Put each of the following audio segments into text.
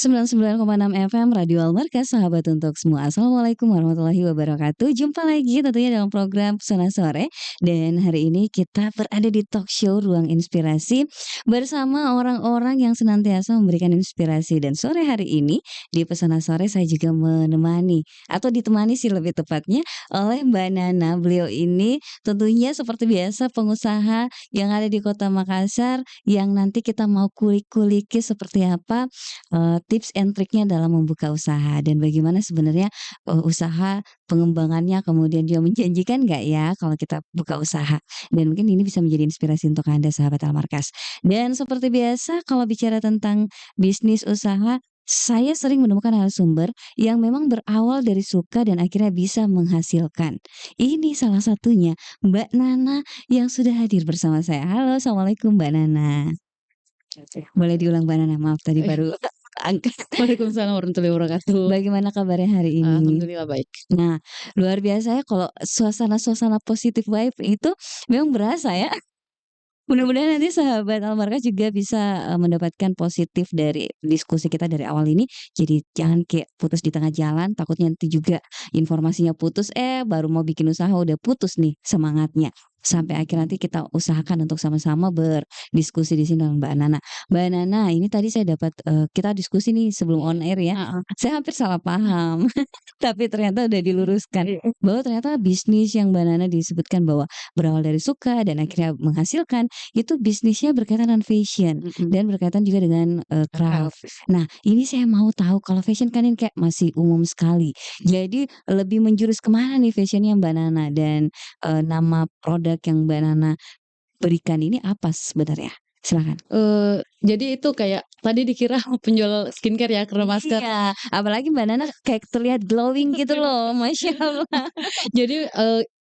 99,6 FM Radio Almarkas, sahabat untuk semua. Assalamualaikum warahmatullahi wabarakatuh. Jumpa lagi tentunya dalam program Pesona Sore. Dan hari ini kita berada di talk show Ruang Inspirasi bersama orang-orang yang senantiasa memberikan inspirasi. Dan sore hari ini di Pesona Sore saya juga menemani atau ditemani sih lebih tepatnya oleh Mbak Nana. Beliau ini tentunya seperti biasa pengusaha yang ada di Kota Makassar yang nanti kita mau kulik-kuliki seperti apa tips and triknya dalam membuka usaha dan bagaimana sebenarnya, usaha pengembangannya kemudian juga menjanjikan nggak ya kalau kita buka usaha? Dan mungkin ini bisa menjadi inspirasi untuk Anda sahabat Almarkas. Dan seperti biasa kalau bicara tentang bisnis usaha, saya sering menemukan narasumber yang memang berawal dari suka dan akhirnya bisa menghasilkan. Ini salah satunya Mbak Nana yang sudah hadir bersama saya. Halo, assalamualaikum Mbak Nana. Boleh diulang Mbak Nana, maaf tadi Eh, baru angkat. Waalaikumsalam warahmatullahi wabarakatuh. Bagaimana kabarnya hari ini? Alhamdulillah baik. Nah, luar biasa ya kalau suasana-suasana positif vibe itu memang berasa ya. Mudah-mudahan nanti sahabat Almarkas juga bisa, mendapatkan positif dari diskusi kita dari awal ini. Jadi jangan kayak putus di tengah jalan, takutnya nanti juga informasinya putus, baru mau bikin usaha udah putus nih semangatnya. Sampai akhir nanti kita usahakan untuk sama-sama berdiskusi di sini dengan Mbak Nana. Mbak Nana, ini tadi saya dapat, kita diskusi nih sebelum on air ya, Heeh. saya hampir salah paham, tapi ternyata udah diluruskan Iya. bahwa ternyata bisnis yang Mbak Nana disebutkan bahwa berawal dari suka dan akhirnya menghasilkan itu bisnisnya berkaitan dengan fashion Mhm. dan berkaitan juga dengan, craft. Craft. Nah, ini saya mau tahu kalau fashion kan ini kayak masih umum sekali. Jadi lebih menjurus kemana nih fashion-nya Mbak Nana dan, nama produk yang Mbak Nana berikan ini apa sebenarnya? Silakan. Jadi itu kayak tadi dikira penjual skincare ya karena masker. Iya, apalagi Mbak Nana kayak terlihat glowing gitu loh, Masya Allah. Jadi,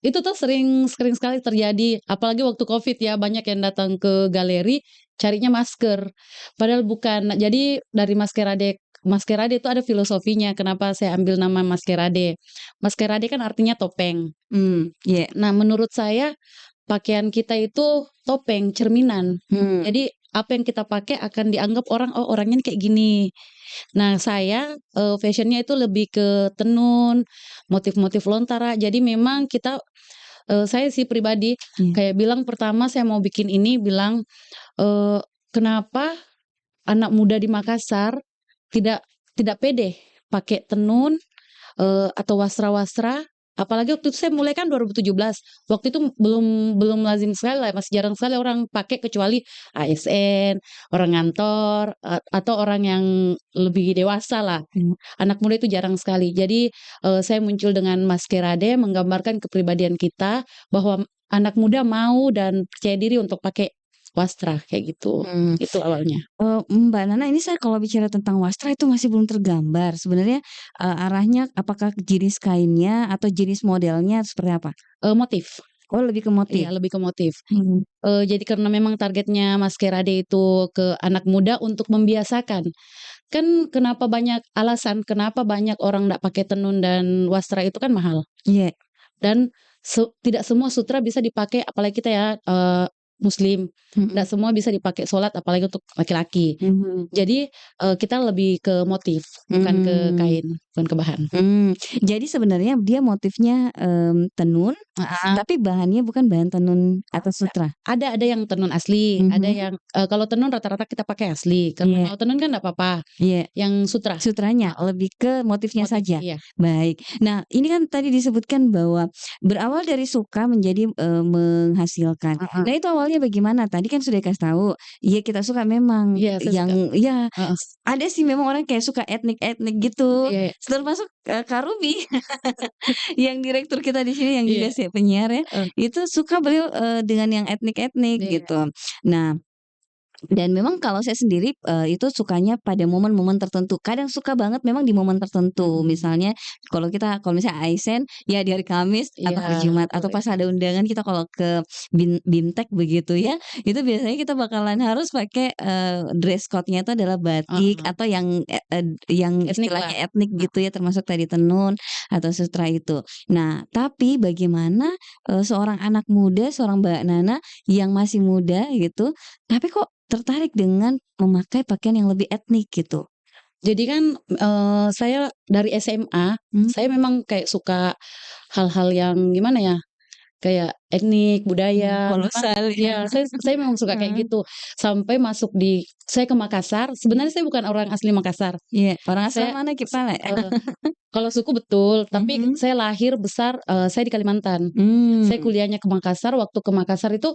itu tuh sering sering sekali terjadi, apalagi waktu Covid ya, banyak yang datang ke galeri carinya masker. Padahal bukan. Nah, jadi dari maskerade maskerade itu ada filosofinya kenapa saya ambil nama maskerade. Maskerade kan artinya topeng. Iya, Nah, menurut saya pakaian kita itu topeng, cerminan. mmm, Jadi apa yang kita pakai akan dianggap orang, "Oh, orangnya nih kayak gini." Nah, saya, fashion itu lebih ke tenun, motif-motif lontara. Jadi memang kita saya sih pribadi iya, kayak bilang pertama saya mau bikin ini bilang, "Kenapa anak muda di Makassar tidak tidak pede pakai tenun, atau wasra-wasra, apalagi waktu itu saya mulai kan 2017, waktu itu belum belum lazim sekali lah, masih jarang sekali orang pakai kecuali ASN, orang ngantor, atau orang yang lebih dewasa lah. mmm. Anak muda itu jarang sekali. Jadi, saya muncul dengan maskerade menggambarkan kepribadian kita, bahwa anak muda mau dan percaya diri untuk pakai wastra, kayak gitu. Mmm, Itu awalnya. Mbak Nana ini saya kalau bicara tentang wastra itu masih belum tergambar sebenarnya, arahnya apakah jenis kainnya atau jenis modelnya seperti apa? Motif. Oh lebih ke motif? Iya, lebih ke motif. Mhm, Jadi karena memang targetnya Maskerade itu ke anak muda untuk membiasakan. Kan kenapa banyak alasan kenapa banyak orang ndak pakai tenun dan wastra itu kan mahal. iya, Dan tidak semua sutra bisa dipakai apalagi kita ya, muslim, mhm, nggak semua bisa dipakai sholat apalagi untuk laki-laki. mhm, Jadi, kita lebih ke motif, bukan ke mmm. kain, bukan ke bahan. Jadi sebenarnya dia motifnya, tenun, Heeh. tapi bahannya bukan bahan tenun atau sutra? Ada yang tenun asli, ada Mhm, yang kalau tenun rata-rata kita pakai asli, iya, kalau tenun kan nggak apa-apa, iya. yang sutra. Sutranya, Heeh, lebih ke motifnya motifnya saja? iya. Baik. Nah, ini kan tadi disebutkan bahwa berawal dari suka menjadi, menghasilkan. Heeh. Nah, itu awalnya bagaimana? Tadi kan sudah dikasih tahu, iya kita suka memang Iya, saya suka. yang iya, Heeh. ada sih memang orang kayak suka etnik-etnik gitu, Iya, termasuk, Kak Ruby yang direktur kita di sini yang juga iya, penyiar ya, heeh, itu suka beliau, dengan yang etnik-etnik iya, gitu. Nah dan memang kalau saya sendiri, itu sukanya pada momen-momen tertentu. Kadang suka banget memang di momen tertentu. mhm, Misalnya kalau misalnya ASN, ya di hari Kamis atau iya, hari Jumat betul atau ya, pas ada undangan kita kalau ke BIMTEK begitu ya, itu biasanya kita bakalan harus pakai, dress code-nya itu adalah batik heeh, atau yang etnik lah. istilahnya etnik Nah, gitu ya, termasuk tadi tenun atau sutra itu. Nah, tapi bagaimana, seorang anak muda, seorang Mbak Nana yang masih muda gitu, tapi kok tertarik dengan memakai pakaian yang lebih etnik gitu. Jadi kan, saya dari SMA, Mmm, saya memang kayak suka hal-hal yang gimana ya, kayak etnik, budaya, memang kolosal ya. ya saya memang suka kayak Heeh. gitu. Sampai masuk saya ke Makassar, sebenarnya saya bukan orang asli Makassar. Iya, orang asal Saya mana Kipale? kalau suku betul, tapi Mhm. saya lahir besar, saya di Kalimantan. Saya Mmm, kuliahnya ke Makassar, waktu ke Makassar itu,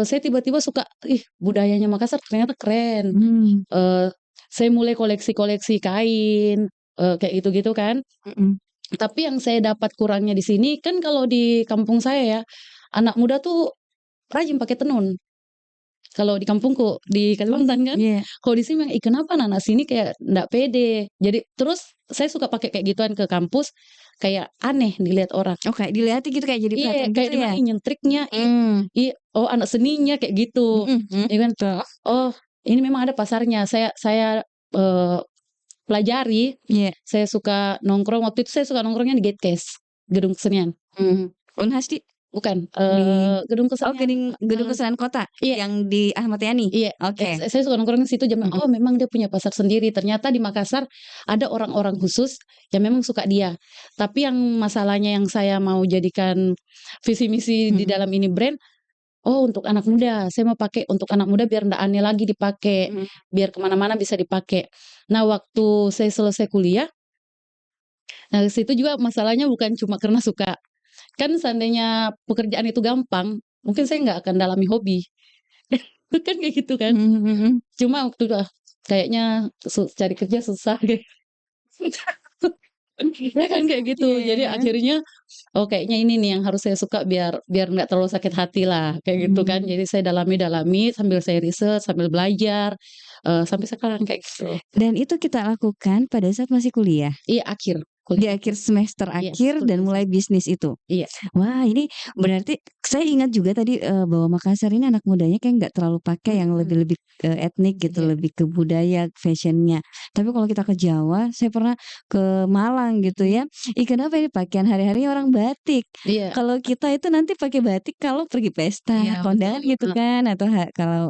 saya tiba-tiba suka, ih budayanya Makassar ternyata keren. mmm, Eee, saya mulai koleksi-koleksi kain, kayak gitu-gitu kan. mhm. Tapi yang saya dapat kurangnya di sini, kan kalau di kampung saya ya, anak muda tuh rajin pakai tenun. Kalau di kampungku, di Kalimantan kan. Iya. Kalau di sini, "Ih kenapa anak-anak sini kayak ndak pede?" Jadi terus saya suka pakai kayak gituan ke kampus, kayak aneh dilihat orang. Oh, kayak dilihatin gitu, kayak jadi Iya, perhatian kayak gitu dia ya? bilang, "Ih nyentriknya, Mmm, oh anak seninya," kayak gitu. mhm mhm, Ya kan. betul. Oh, ini memang ada pasarnya. Saya, eee, pelajari, Iya, saya suka nongkrong, waktu itu saya suka nongkrongnya di Gatekeys, Gedung Kesenian. mhm. Unhas Bukan, di Gedung oh, Kesenian, Gedung Kesenian Kota iya yang di Ahmad Yani? iya, Oke, saya suka nongkrong di situ mhm, oh memang dia punya pasar sendiri, ternyata di Makassar ada orang-orang khusus yang memang suka dia. Tapi yang masalahnya yang saya mau jadikan visi misi di mhm, dalam ini brand, oh untuk anak muda, saya mau pakai untuk anak muda biar ndak aneh lagi dipakai, mhm. biar ke mana-mana bisa dipakai. Nah waktu saya selesai kuliah, nah di situ juga masalahnya bukan cuma karena suka. Kan seandainya pekerjaan itu gampang, mungkin saya nggak akan dalami hobi. Kan kayak gitu kan. Mhm mhm. Cuma waktu itu, kayaknya cari kerja susah deh. Ya kan kayak gitu. Jadi Iya. akhirnya, oh kayaknya ini nih yang harus saya suka biar biar nggak terlalu sakit hati lah, kayak gitu kan. Mmm. Jadi saya dalami-dalami sambil saya riset, sambil belajar, sampai sekarang kayak gitu. Dan itu kita lakukan pada saat masih kuliah? Iya akhir, Di kuliah akhir. akhir semester Iya, akhir dan kuliah mulai semester. bisnis itu? Iya Wah, ini berarti saya ingat juga tadi, bahwa Makassar ini anak mudanya kayak nggak terlalu pakai yang mhm, lebih-lebih, etnik gitu, iya lebih ke budaya, fashion-nya. Tapi kalau kita ke Jawa, saya pernah ke Malang gitu mhm, ya, "Ih, kenapa ini pakaian hari-harinya orang batik?" iya Kalau kita itu nanti pakai batik kalau pergi pesta, iya betul, kondangan gitu kan, atau kalau,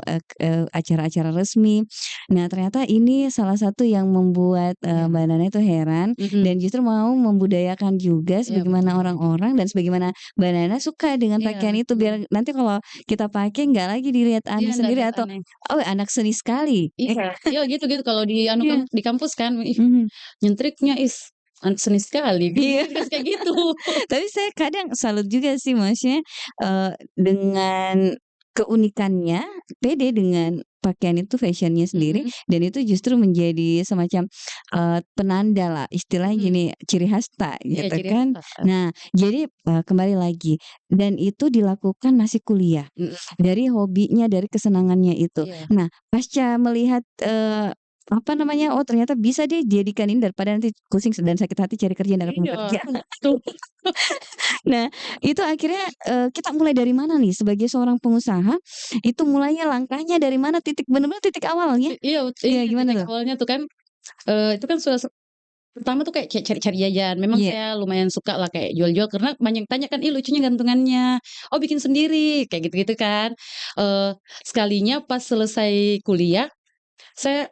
acara-acara resmi. Nah, ternyata ini salah satu yang membuat, iya, Mbak Nana itu heran mhm, dan justru mau membudayakan juga iya sebagaimana betul, orang-orang dan sebagaimana Mbak Nana suka dengan pakaian iya, itu biar nanti kalau kita pakai nggak lagi dilihat iya aneh nggak sendiri lihat atau, aneh. "Oh, anak seni sekali." Iya iya gitu kalau di anu Iya, di kampus kan, ih mhm, nyentriknya, anak seni sekali, iya. dikasih kayak gitu. Tapi saya kadang salut juga sih maksudnya, dengan keunikannya, pede dengan pakaian itu fashion-nya sendiri Mhm dan itu justru menjadi semacam, penanda lah istilahnya mhm, gini, ciri khas tak iya gitu ciri khas kan. Batak, Nah jadi, kembali lagi dan itu dilakukan masih kuliah, mhm, dari hobinya, dari kesenangannya itu. iya Nah pasca melihat, apa namanya, oh ternyata bisa deh dijadikan ini daripada nanti pusing dan sakit hati cari kerja nggak ketemu iya, kerja. tuh, Nah, itu akhirnya, kita mulai dari mana nih sebagai seorang pengusaha, itu mulainya langkahnya dari mana titik bener-bener titik awalnya? iya Iya iya gimana titik tuh? awalnya tuh kan, itu kan sudah pertama tuh kayak cari-cari jajan, memang Iya, saya lumayan suka lah kayak jual-jual karena banyak tanya kan, "Ih lucunya gantungannya, oh bikin sendiri," kayak gitu-gitu kan. Eee, sekalinya pas selesai kuliah saya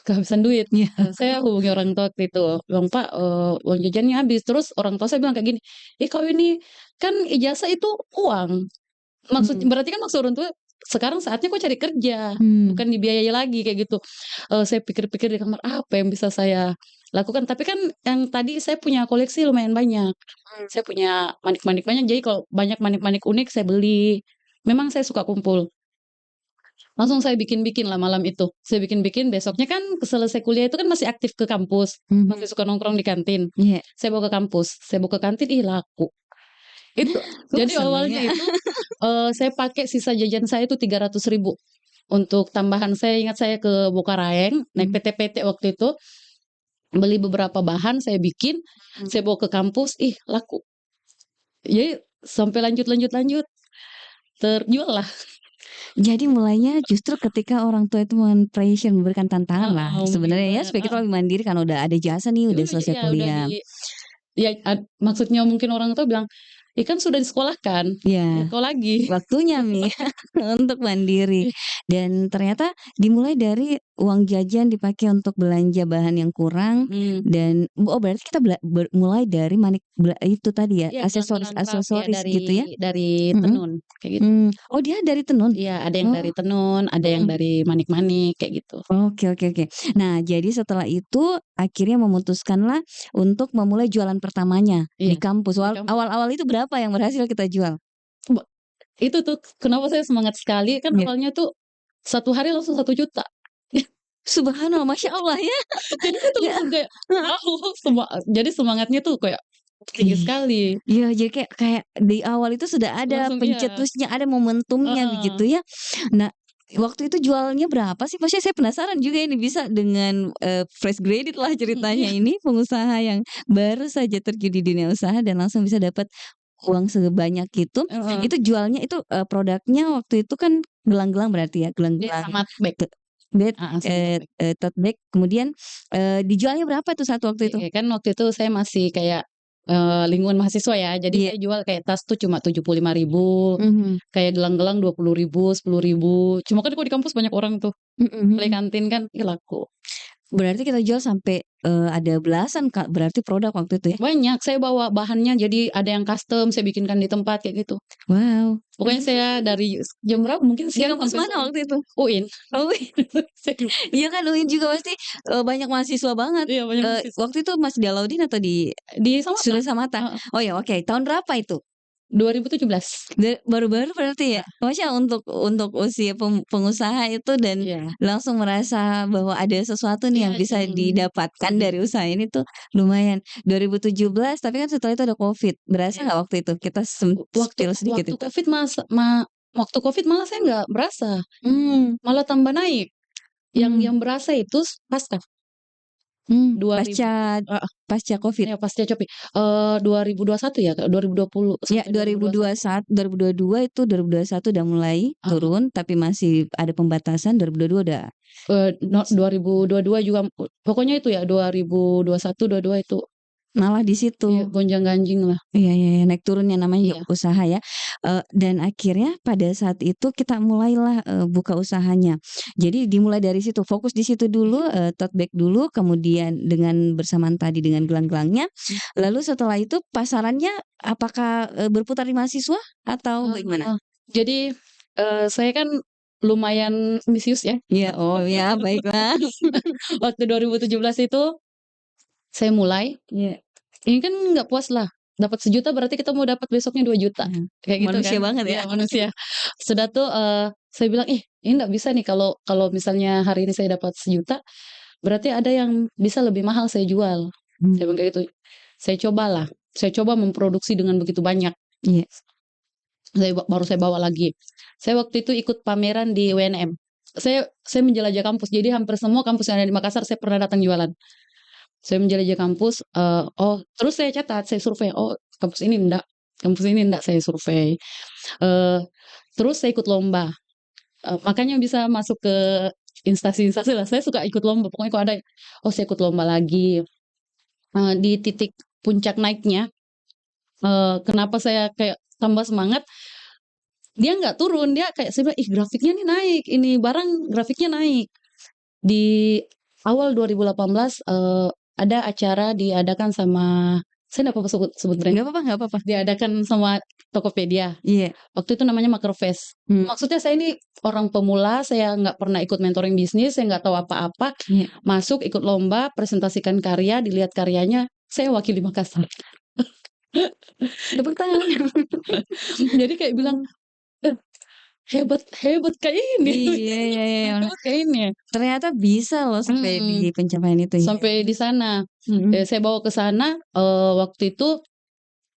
kehabisan duit, iya, saya hubungi orang tua waktu itu, bilang, "Pak, uang jajannya habis." Terus orang tua saya bilang kayak gini, "Ih, kau ini kan ijazah itu uang, mhm, berarti kan maksud orang tua sekarang saatnya kau cari kerja, mmm, bukan dibiayai lagi," kayak gitu. Saya pikir-pikir di kamar, apa yang bisa saya lakukan, tapi kan yang tadi saya punya koleksi lumayan banyak, saya punya manik-manik banyak, jadi kalau banyak manik-manik unik saya beli, memang saya suka kumpul. Langsung saya bikin-bikin lah malam itu. Saya bikin-bikin, besoknya kan selesai kuliah itu kan masih aktif ke kampus, mhm, masih suka nongkrong di kantin. iya. Saya bawa ke kampus, saya bawa ke kantin, ih laku. Itu jadi Seneng awalnya ya. itu, saya pakai sisa jajan saya itu 300.000 untuk tambahan saya ingat saya ke Bukaraeng, naik Mhm, PT-PT waktu itu, beli beberapa bahan saya bikin, mhm. saya bawa ke kampus, ih laku. Jadi sampai lanjut lanjut lanjut, terjual lah. Jadi mulainya justru ketika orang tua itu pressure memberikan tantangan lah Heeh, sebenarnya ya gimana supaya kita lebih mandiri kan udah ada jasa nih, udah selesai iya udah kuliah. ya maksudnya mungkin orang tua bilang, "Ya kan sudah disekolahkan, ya Iya. kau lagi." Waktunya nih untuk mandiri Ih, dan ternyata dimulai dari uang jajan dipakai untuk belanja bahan yang kurang Mhm. dan berarti kita mulai dari itu tadi ya, Iya, gelang-gelang craft ya aksesoris gitu ya? dari Mhm, tenun, kayak gitu. oh dia dari tenun? Iya, ada yang Oh, dari tenun, ada yang mhm. dari manik-manik, kayak gitu. Oke oke oke. Nah, jadi setelah itu akhirnya memutuskanlah untuk memulai jualan pertamanya Iya, di kampus. di kampus. Awal-awal itu berapa yang berhasil kita jual? Coba, itu tuh kenapa saya semangat sekali, kan Iya. awalnya tuh 1 hari langsung 1 juta. Subhanallah, Masya Allah ya. Jadi saya tuh Ya, langsung kayak, heeh. wow, jadi semangatnya tuh kayak tinggi Ih, sekali. iya jadi kayak kayak di awal itu sudah ada Langsung iya, pencetusnya, ada momentumnya heeh. begitu ya. Nah, waktu itu jualnya berapa sih? Maksudnya saya penasaran juga ini bisa dengan, fresh graduate lah ceritanya Iya, ini, pengusaha yang baru saja terjun di dunia usaha dan langsung bisa dapat uang sebanyak heeh. itu jualnya itu, produknya waktu itu kan gelang-gelang berarti ya, Dia gelang-gelang sama bag, te bag, heeh, sama bag. tote bag kemudian, dijualnya berapa tuh satu waktu itu? Iya, kan waktu itu saya masih kayak, lingkungan mahasiswa ya, jadi Iya, saya jual kayak tas tuh cuma 75.000, mhm, kayak gelang-gelang 20.000, 10.000. Cuma kan kalau di kampus banyak orang tuh, mhm beli mhm. kantin kan, ih laku. Berarti kita jual sampai, ada belasan Kak, berarti produk waktu itu ya? Banyak, saya bawa bahannya jadi ada yang custom, saya bikinkan di tempat, kayak gitu. Wow. Pokoknya saya dari jam berapa mungkin Di siang kampus sampai mana sore. waktu itu? UIN. Oh, Saya iya kan UIN juga pasti, banyak mahasiswa banget. iya, banyak mahasiswa. Waktu itu masih di Alauddin atau di Di Samata, Suri Samata? heeh, Oh ya oke, tahun berapa itu? 2017. Baru-baru berarti ya? Heeh, Maksudnya untuk usia pengusaha itu dan iya. langsung merasa bahwa ada sesuatu nih Iya, yang bisa didapatkan mhm. dari usaha ini tuh lumayan. 2017 tapi kan setelah itu ada Covid, berasa Iya. nggak waktu itu? Kita Waktu spill sedikit waktu itu? Covid masa waktu Covid malah saya nggak berasa, Mmm, malah tambah naik. mmm. Yang berasa itu pasca Pasca 2000, heeh, pasca Covid? iya pasca Copi, 2021 ya, Kak, 2020 Ya sampai 2021. 2022 itu 2021 udah mulai Heeh, turun, tapi masih ada pembatasan, 2022 udah no 2022 juga pokoknya itu ya 2021, 22 itu, malah di iya situ. gonjang-ganjing lah. Iya iya iya, naik turunnya namanya juga Iya, usaha ya, dan akhirnya pada saat itu kita mulailah, buka usahanya. Jadi dimulai dari situ, fokus di situ iya, dulu, tote bag dulu, kemudian dengan bersamaan tadi dengan gelang-gelangnya, mmm, lalu setelah itu pasarannya apakah, berputar di mahasiswa atau bagaimana? jadi, saya kan lumayan ambisius ya. Iya, oh ya baiklah. Waktu 2017 itu saya mulai, Iya, ini kan nggak puas lah, dapat 1 juta berarti kita mau dapat besoknya 2 juta, mhm, kayak gitu manusia kan. banget ya. Iya, manusia. Sudah tuh, saya bilang, "Ih, ini nggak bisa nih kalau kalau misalnya hari ini saya dapat 1 juta, berarti ada yang bisa lebih mahal saya jual." Saya Mmm, bilang kayak gitu. Saya coba memproduksi dengan begitu banyak. iya, Baru saya bawa lagi. Saya waktu itu ikut pameran di UNM. Saya menjelajah kampus, jadi hampir semua kampus yang ada di Makassar saya pernah datang jualan. Saya menjelajah kampus, oh terus saya catat, saya survei, oh kampus ini ndak, saya survei. Eee, Terus saya ikut lomba, makanya bisa masuk ke instansi-instansi lah, saya suka ikut lomba, pokoknya kalau ada, oh saya ikut lomba lagi, di titik puncak naiknya, kenapa saya kayak tambah semangat, dia nggak turun, dia kayak saya bilang, "Ih grafiknya nih naik, ini barang grafiknya naik." Di awal 2018, ada acara diadakan sama, saya nggak apa-apa sebut sebut brand, nggak apa-apa nggak apa-apa. diadakan sama Tokopedia. Iya, Waktu itu namanya Makerfest. mmm, Maksudnya saya ini orang pemula, saya nggak pernah ikut mentoring bisnis, saya nggak tahu apa-apa, iya. masuk ikut lomba, presentasikan karya, dilihat karyanya, saya wakili Makassar. Tepuk tangan. Jadi kayak bilang, Mmm, "Eh, hebat hebat kayak ini, iya iya iya. hebat kayak ini." Ternyata bisa loh sampai di Mhm, pencapaian itu ya. sampai di sana. Mhm, Saya bawa ke sana, waktu itu,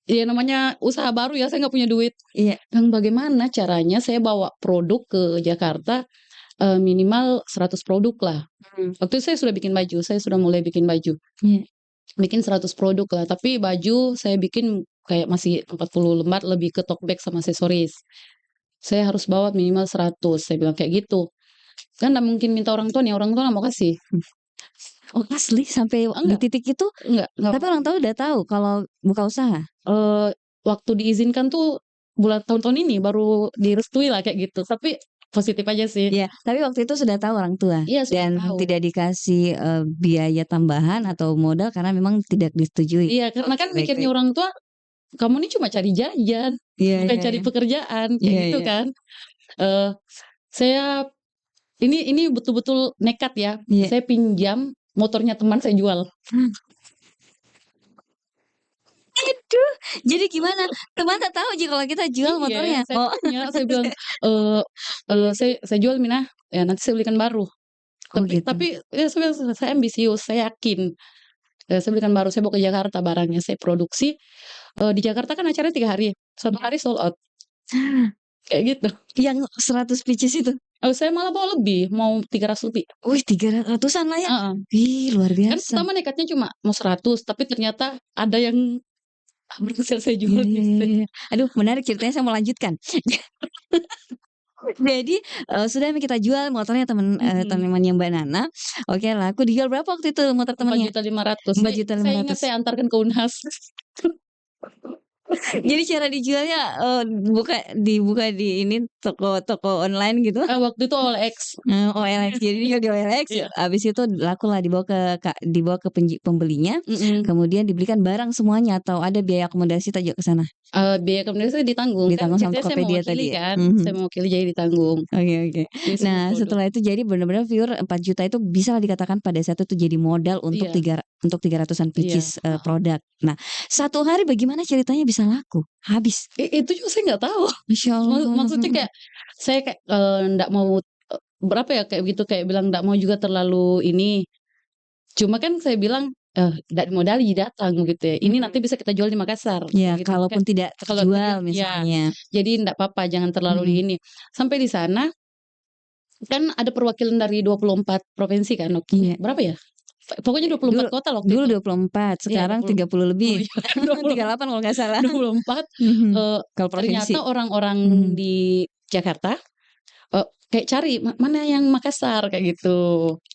ya namanya usaha baru ya, saya nggak punya duit. iya, Yang bagaimana caranya saya bawa produk ke Jakarta, minimal 100 produk lah. mmm, Waktu itu saya sudah bikin baju, saya sudah mulai bikin baju. iya, Bikin 100 produk lah, tapi baju saya bikin kayak masih 40 lembar, lebih ke tote bag sama aksesoris. Saya harus bawa minimal 100, saya bilang kayak gitu. Kan nggak mungkin minta orang tua nih, orang tua nggak mau kasih. mmm. Oh asli sampai di Enggak titik itu, enggak, tapi orang tua udah tahu kalau buka usaha? waktu diizinkan tuh tahun-tahun ini baru direstui lah kayak gitu. Tapi positif aja sih. Iya, tapi waktu itu sudah tahu orang tua Iya, sudah dan tahu. tidak dikasih, biaya tambahan atau modal karena memang tidak disetujui? Iya, karena Oke, kan baik mikirnya baik. orang tua, kamu nih cuma cari jajan, Iya bukan iya cari iya. pekerjaan, kayak Iya gitu iya. kan. Eee, saya ini betul-betul nekat ya, Iya. saya pinjam motornya teman saya jual. Aduh, jadi gimana? Teman tak tahu kalau kita jual Iya, motornya? saya Oh. tanya, saya bilang, eee eee, "Saya jual Mina, ya nanti saya belikan baru." Oh Tapi gitu. tapi ya saya ambisius, saya yakin, saya belikan baru, saya bawa ke Jakarta barangnya, saya produksi, di Jakarta kan acaranya 3 hari, 1 hari sold out, kayak gitu. Yang 100 pieces itu? Saya malah bawa lebih, mau 300 lebih. Wih, 300-an lah ya? Heeh. Ih, luar Kan biasa. pertama nekatnya cuma mau 100, tapi ternyata ada yang berhasil saya Iya jual iya iya bisnis. iya. Aduh, menarik ceritanya, saya mau lanjutkan. Jadi, sudah nih kita jual motornya Mhm, temannya Mbak Nana. Oke laku dijual berapa waktu itu motor temannya? 4.500.000. empat juta lima Saya ingat ratus. saya antarkan ke Unhas. Jadi cara dijualnya, dibuka di ini toko online gitu? Waktu itu OLX. OLX. Jadi dijual di OLX, Iya, habis itu lakulah dibawa ke pembelinya, mhm. kemudian dibelikan barang semuanya atau ada biaya akomodasi Tajuk ke sana? Biaya komunikasi ditanggung, kan Ditanggung sama ceritanya saya Tokopedia mewakili tadi ya? kan, Mhm. saya mewakili jadi ditanggung, Oke oke. jadi semua Nah, produk. setelah itu jadi benar-benar pure 4 juta itu bisalah dikatakan pada saat itu jadi modal untuk Iya 300-an iya, pieces, produk. Nah, satu hari bagaimana ceritanya bisa laku? Habis? itu juga saya nggak tahu. Masya Allah. Maksudnya kayak, saya kayak, nggak mau, berapa ya, kayak gitu, kayak bilang nggak mau juga terlalu ini, cuma kan saya bilang, nggak modali datang gitu ya, ini nanti Mhm. bisa kita jual di Makassar, Ya, kayak gitu. kalaupun tidak Kalau terjual ya, misalnya. jadi ndak apa-apa, jangan terlalu di Mhm. ini. Sampai di sana, kan ada perwakilan dari 24 provinsi kan Iya. berapa ya? Pokoknya 24 Dulu kota waktu dulu itu. 24, Iya, sekarang 30 oh lebih. iya, 20 38 kalau nggak salah. 24, Mhm. Kalau provinsi. ternyata orang-orang Mhm. di Jakarta, kayak cari, mana yang Makassar?" Kayak gitu.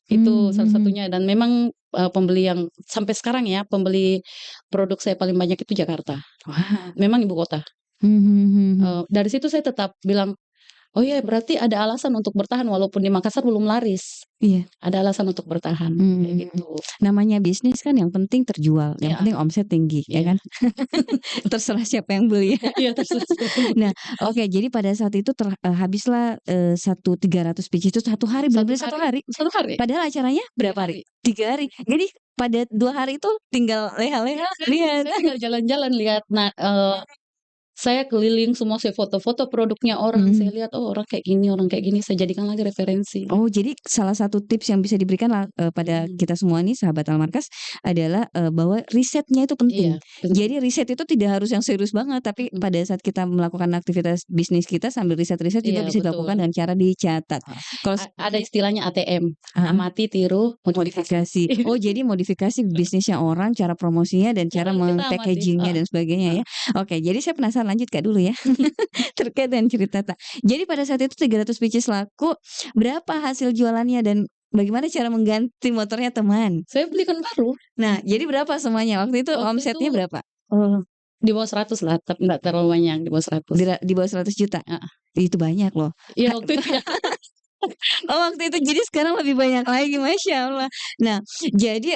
Itu Mmm, salah mhm. satunya dan memang, pembeli yang sampai sekarang ya, pembeli produk saya paling banyak itu Jakarta. Wah. Memang ibu kota. Mhm mhm mhm. Dari situ saya tetap bilang, "Oh ya berarti ada alasan untuk bertahan walaupun di Makassar belum laris, Iya. ada alasan untuk bertahan." Kayak Mhm. gitu. Namanya bisnis kan yang penting terjual, yang Iya penting omset tinggi, ya iya. kan? Terserah siapa yang beli. Iya terus Nah, oke, jadi pada saat itu habislah, 300 biji itu satu hari, 1 bener-bener satu hari hari? 1 hari, Padahal acaranya 3 berapa hari? hari. 3 hari? Jadi pada 2 hari itu tinggal Iya, leha-leha, saya lihat. saya tinggal jalan-jalan lihat. Nah, saya keliling semua, saya foto-foto produknya orang, saya Mhm. lihat, "Oh orang kayak gini," saya jadikan lagi referensi. Oh, jadi salah satu tips yang bisa diberikan pada Mhm, kita semua nih sahabat Almarkas adalah, bahwa risetnya itu iya, penting. penting, Jadi riset itu tidak harus yang serius banget, tapi mhm, pada saat kita melakukan aktivitas bisnis kita sambil riset-riset juga iya bisa betul, dilakukan dengan cara dicatat. heeh. Kalau Ada istilahnya ATM, heeh, amati, tiru, modifikasi. modifikasi. Oh, jadi modifikasi bisnisnya orang, cara promosinya dan cara Kita amati, packaging-nya heeh dan sebagainya ya. heeh, Oke, jadi saya penasaran, lanjut Kak dulu ya, terkait dengan cerita jadi pada saat itu 300 pieces laku, berapa hasil jualannya dan bagaimana cara mengganti motornya teman? saya belikan baru, Nah, jadi berapa semuanya? Waktu itu waktu itu omsetnya berapa? Oh, di bawah 100 lah, tapi nggak terlalu banyak, di bawah 100, di bawah 100 juta. heeh. Itu banyak loh. Iya waktu itu ya, Oh, waktu itu, jadi sekarang lebih banyak lagi, Masya Allah. Nah, jadi,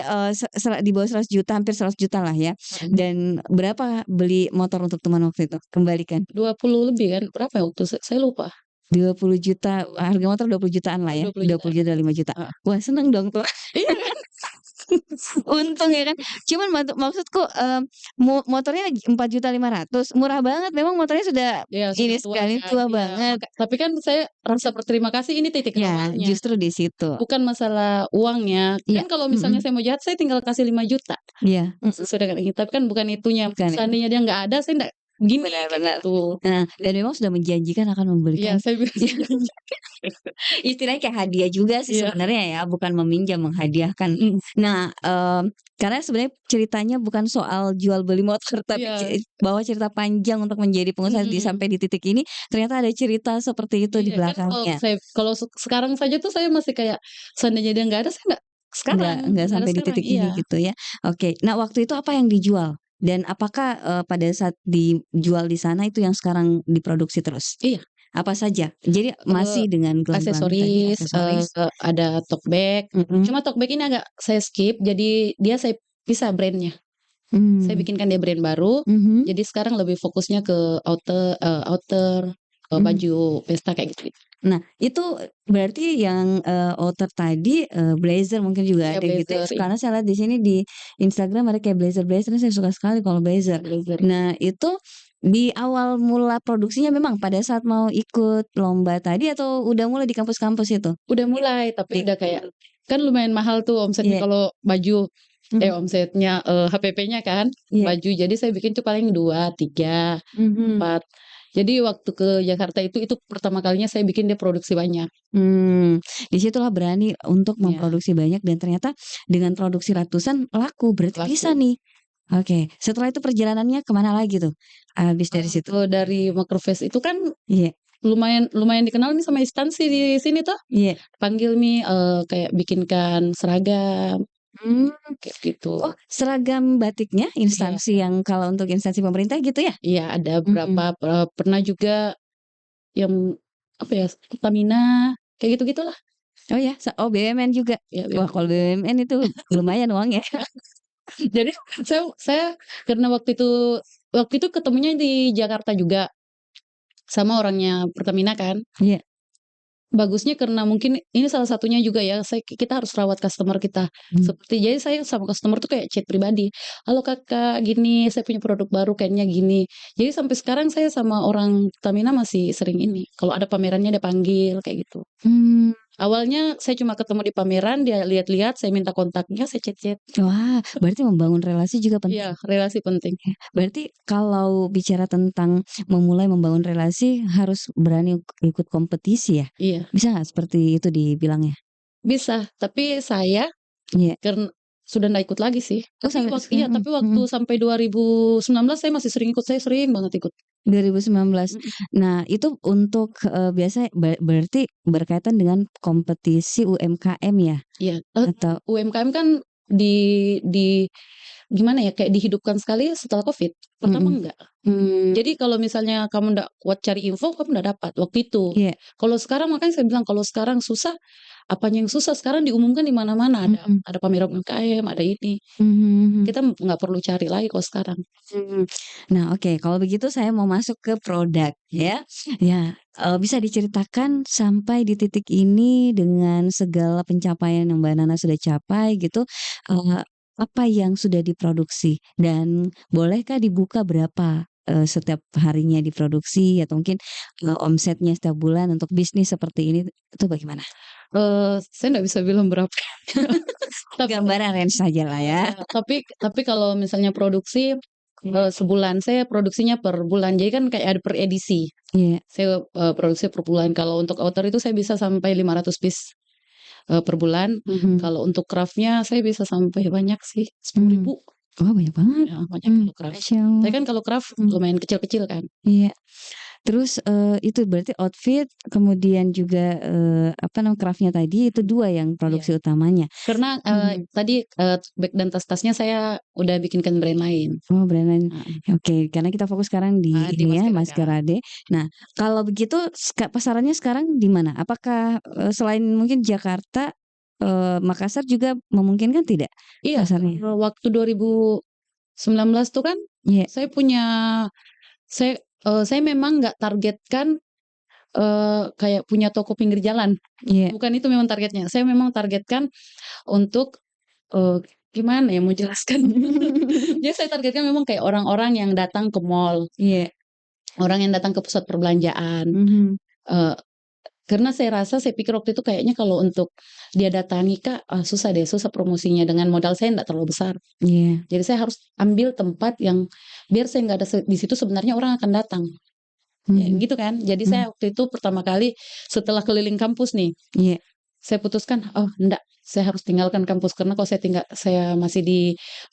di bawah 100 juta, hampir 100 juta lah ya, mhm, dan berapa beli motor untuk teman waktu itu? Kembalikan? 20 lebih kan, berapa ya waktu saya lupa, 20 juta, harga motor 20 jutaan lah ya, 20 dua juta, puluh juta, 5 juta. heeh. Wah, seneng dong tuh. Iya kan? Untung ya kan. Cuman maksudku, motornya 4.500.000, murah banget, memang motornya sudah Iya ini sudah tua sekali, kan, tua iya banget. tapi kan saya rasa berterima kasih ini titik Ya, awalnya, justru di situ. bukan masalah uangnya, Iya, kan kalau misalnya mhm, saya mau jahat saya tinggal kasih 5 juta iya, mhm, sesuai dengan ini, tapi kan bukan itunya, bukan ya? seandainya dia nggak ada saya nggak gini, Benar kayak benar. gitu. Nah, dan memang sudah menjanjikan akan Iya memberikan saya bilang janji. istilahnya kayak hadiah juga sih Iya, sebenarnya ya, bukan meminjam, menghadiahkan. mhm, Nah, karena sebenarnya ceritanya bukan soal jual beli motor, tapi iya, bahwa cerita panjang untuk menjadi pengusaha mhm, sampai di titik ini, ternyata ada cerita seperti itu di iya kan belakangnya. kalau sekarang saja tuh saya masih kayak, seandainya dia nggak ada saya Nggak nggak ada sampai di sekarang, titik iya. ini gitu ya. Oke. Nah, waktu itu apa yang dijual? Dan apakah, pada saat dijual di sana itu yang sekarang diproduksi terus? Iya. Apa saja? Jadi Eee, masih dengan gelang-gelang tadi, aksesoris, aksesoris? ada tote bag, Mhm. cuma tote bag ini agak saya skip, jadi dia saya pisah brand-nya. Saya Mmm. bikinkan dia brand baru, Mhm. jadi sekarang lebih fokusnya ke outer, Mhm. baju pesta kayak gitu-gitu. Nah, itu berarti yang, outer tadi, blazer mungkin juga Iya ada gitu ya? blazer, iya. Karena saya lihat di sini di Instagram ada kayak blazer-blazer, saya suka sekali kalau Iya blazer. blazer. Nah, itu di awal mula produksinya memang pada saat mau ikut lomba tadi atau udah mulai di kampus-kampus itu? Udah mulai, tapi udah kayak kan lumayan mahal tuh omsetnya Iya. kalau baju, Mhm. omsetnya, HPP-nya kan, Iya. baju. Jadi saya bikin tuh paling 2, 3, Mhm. 4. Jadi waktu ke Jakarta itu pertama kalinya saya bikin dia produksi banyak. Di situlah berani untuk Iya, memproduksi banyak dan ternyata dengan produksi ratusan laku, berarti bisa laku. nih. Oke, setelah itu perjalanannya kemana lagi tuh, habis dari situ? Dari Makerfest itu kan Iya. lumayan lumayan dikenal nih sama instansi di sini tuh. Iya. Panggil nih, kayak bikinkan seragam, Mmm. kayak Oh, gitu. seragam batiknya Iya, instansi yang kalau untuk instansi pemerintah gitu ya? iya ada Mhm. beberapa, pernah juga yang, apa ya, Pertamina, kayak gitu-gitulah. Oh ya? Oh BUMN juga? Ya Wah kalau BUMN itu lumayan uangnya. jadi saya karena waktu itu ketemunya di Jakarta juga, sama orangnya Pertamina kan. Iya. Bagusnya karena mungkin ini salah satunya juga ya, kita harus rawat customer kita. Mmm. Seperti jadi saya sama customer tuh kayak chat pribadi, "Halo Kakak, gini, saya punya produk baru kayaknya gini." Jadi sampai sekarang saya sama orang Pertamina masih sering ini, kalau ada pamerannya dia panggil, kayak gitu. Mmm. Awalnya saya cuma ketemu di pameran, dia lihat-lihat, saya minta kontaknya, saya chat-chat. Wah, berarti membangun relasi juga Iya, penting. relasi penting. Oke, berarti kalau bicara tentang memulai membangun relasi harus berani ikut kompetisi ya? Iya, Bisa nggak seperti itu dibilangnya? bisa, tapi saya Iya. sudah nggak ikut lagi sih. Oh sampai Tapi waktu mhm, sampai 2019 saya masih sering ikut, saya sering banget ikut. 2019. Mhm, Nah itu untuk, biasanya berarti berkaitan dengan kompetisi UMKM ya? iya, Atau UMKM kan di gimana ya, kayak dihidupkan sekali setelah Covid, pertama mhm, enggak. mmm, Jadi kalau misalnya kamu ndak kuat cari info, kamu ndak dapat waktu itu. iya, Kalau sekarang makanya saya bilang kalau sekarang susah, apanya yang susah, sekarang diumumkan di mana-mana, mhm, ada pameran UMKM, ada ini. mhm, mhm. Kita nggak perlu cari lagi kalau sekarang. Mmm. Nah, oke, kalau begitu saya mau masuk ke produk ya. Ya, bisa diceritakan sampai di titik ini dengan segala pencapaian yang Mbak Nana sudah capai gitu, eee, apa yang sudah diproduksi? Dan bolehkah dibuka berapa, setiap harinya diproduksi atau mungkin, omsetnya setiap bulan untuk bisnis seperti ini, itu bagaimana? Saya nggak bisa bilang berapa. Tap Gambaran range sajalah ya. tapi kalau misalnya produksi, sebulan, saya produksinya per bulan, jadi kan kayak ada per edisi. Iya, Saya, produksi per bulan, kalau untuk outer itu saya bisa sampai 500 piece, per bulan. mhm, Kalau untuk craft-nya saya bisa sampai banyak sih, sepuluh mmm. ribu Oh, banyak banget. Ya banyak kalau craft. Masya Tapi Allah. kan kalau craft Mhm. lumayan kecil-kecil kan. Iya. Terus, itu berarti outfit kemudian juga, apa namanya, craft-nya tadi itu 2 yang Iya, produksi utamanya? karena, Mhm. tadi, bag dan tas-tasnya saya udah bikinkan brand lain. Oh brand. Heeh, Oke, karena kita fokus sekarang di di ini ya, Maskerada. Masquerade. Nah, kalau begitu pasarannya sekarang di mana? Apakah, selain mungkin Jakarta, Makassar juga memungkinkan tidak Iya, pasarnya? waktu 2019 tuh kan Iya, saya punya saya memang nggak targetkan, kayak punya toko pinggir jalan, iya. bukan itu memang targetnya. Saya memang targetkan untuk, eee, gimana ya mau jelaskan. Jadi saya targetkan memang kayak orang-orang yang datang ke mall, Iya, orang yang datang ke pusat perbelanjaan, mhm, eee, karena saya pikir waktu itu kayaknya kalau untuk dia datangi Kak, susah deh, susah promosinya dengan modal saya nggak terlalu besar. iya, Jadi saya harus ambil tempat yang biar saya nggak ada di situ sebenarnya orang akan datang. Ya mhm, gitu kan. Jadi mmm, saya waktu itu pertama kali setelah keliling kampus nih, iya, saya putuskan, "Oh enggak, saya harus tinggalkan kampus." Karena kalau saya masih di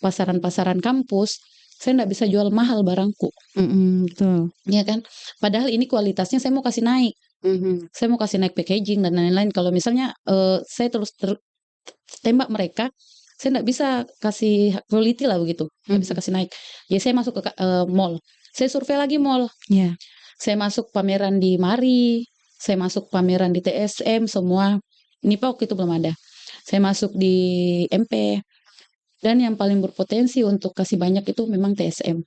pasaran-pasaran kampus, saya nggak bisa jual mahal barangku, mhm, betul, ya kan. Padahal ini kualitasnya saya mau kasih naik. mhm, Saya mau kasih naik packaging dan lain-lain. Kalau misalnya, saya terus tembak mereka, saya nggak bisa kasih quality lah begitu, nggak bisa mhm, kasih naik. Jadi saya masuk ke mall, saya survei lagi mall. iya, Saya masuk pameran di MARI, saya masuk pameran di TSM semua. NIPA waktu itu belum ada. Saya masuk di MP, dan yang paling berpotensi untuk kasih banyak itu memang TSM.